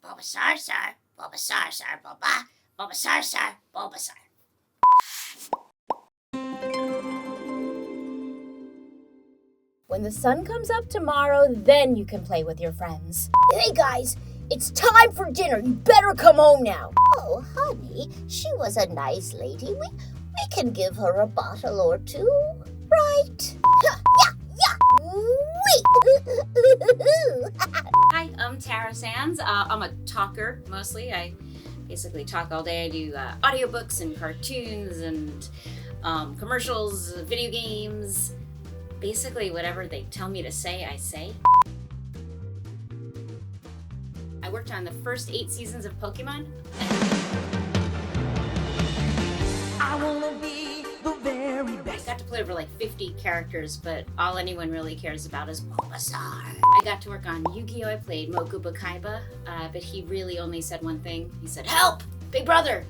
Bulbasaur, sir. Bulbasaur, sir. Bulbasaur, sir. Bulbasaur. When the sun comes up tomorrow, then you can play with your friends. Hey guys, it's time for dinner. You better come home now. Oh, honey, she was a nice lady. We can give her a bottle or two, right? Yeah. Hi, I'm Tara Sands. I'm a talker, mostly. I basically talk all day. I do audiobooks and cartoons and commercials, video games. Basically, whatever they tell me to say, I say. I worked on the first 8 seasons of Pokémon. I wanna be the very I best. got to play over like 50 characters, but all anyone really cares about is Bulbasaur. I got to work on Yu-Gi-Oh! I played Mokuba Kaiba, but he really only said one thing. He said, "Help! Big brother!"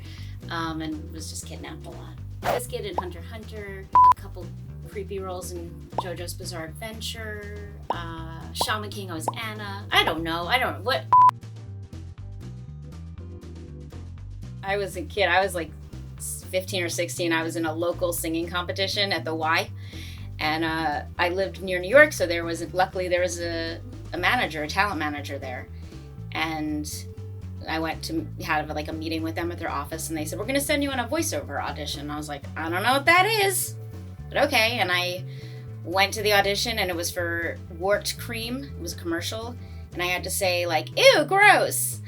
And was just kidnapped a lot. Biscuit in Hunter x Hunter, a couple creepy roles in JoJo's Bizarre Adventure, Shaman King, I was Anna. I don't know what. I was a kid, I was like 15 or 16, I was in a local singing competition at the Y, and I lived near New York, so luckily there was a manager, a talent manager there, and I went to have like a meeting with them at their office, and they said, "We're going to send you on a voiceover audition." I was like, "I don't know what that is, but okay." And I went to the audition, and it was for Warped Cream. It was a commercial, and I had to say like, "Ew, gross,"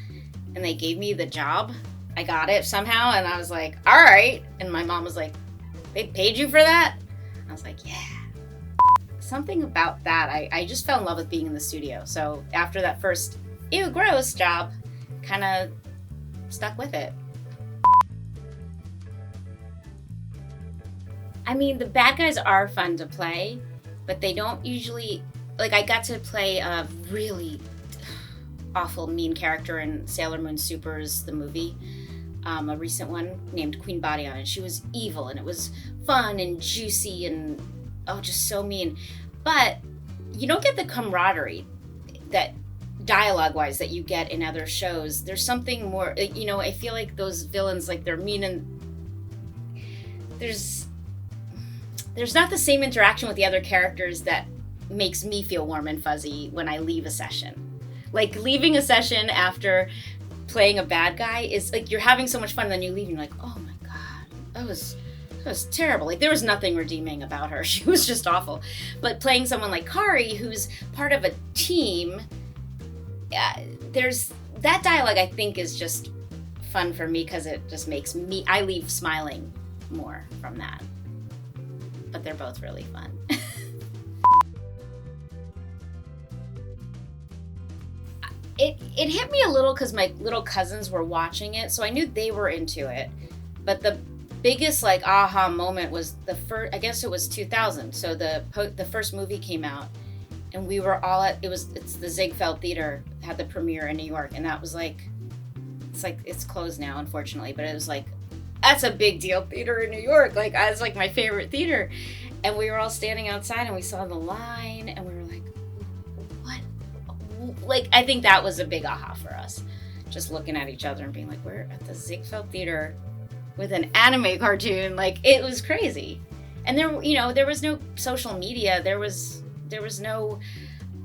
and they gave me the job. I got it somehow, and I was like, "All right." And my mom was like, "They paid you for that?" I was like, "Yeah." Something about that, I just fell in love with being in the studio. So after that first "ew, gross" job, kind of stuck with it. I mean, the bad guys are fun to play, but they don't usually, like, I got to play a really awful mean character in Sailor Moon Supers, the movie, a recent one named Queen Badion, and she was evil, and it was fun and juicy and just so mean. But you don't get the camaraderie that dialogue-wise that you get in other shows. There's something more, I feel like those villains, like, they're mean, and there's not the same interaction with the other characters that makes me feel warm and fuzzy when I leave a session. Like, leaving a session after playing a bad guy is like you're having so much fun, and then you leave and you're like, "Oh my god, that was terrible." Like, there was nothing redeeming about her. She was just awful. But playing someone like Kari, who's part of a team, there's that dialogue, I think, is just fun for me because it just makes I leave smiling more from that. But they're both really fun. It hit me a little because my little cousins were watching it, so I knew they were into it. But the biggest like aha moment was the first, I guess it was 2000. So the first movie came out, and we were all it's the Ziegfeld Theater had the premiere in New York, and that was like, it's closed now, unfortunately, but it was like, that's a big deal theater in New York. Like, it's like my favorite theater. And we were all standing outside, and we saw the line, and we were like, what? Like, I think that was a big aha for us. Just looking at each other and being like, we're at the Ziegfeld Theater with an anime cartoon. Like, it was crazy. And there was no social media. There was no,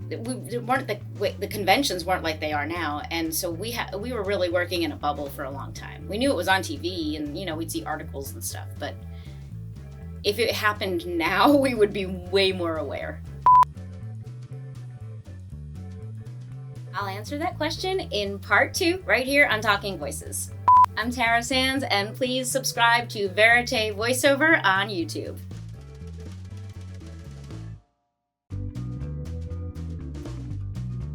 the conventions weren't like they are now, and so we were really working in a bubble for a long time. We knew it was on TV, and we'd see articles and stuff, but if it happened now, we would be way more aware. I'll answer that question in part 2 right here on Talking Voices. I'm Tara Sands, and please subscribe to Verite Voiceover on YouTube.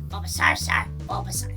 Bulbasaur, sir. Bulbasaur.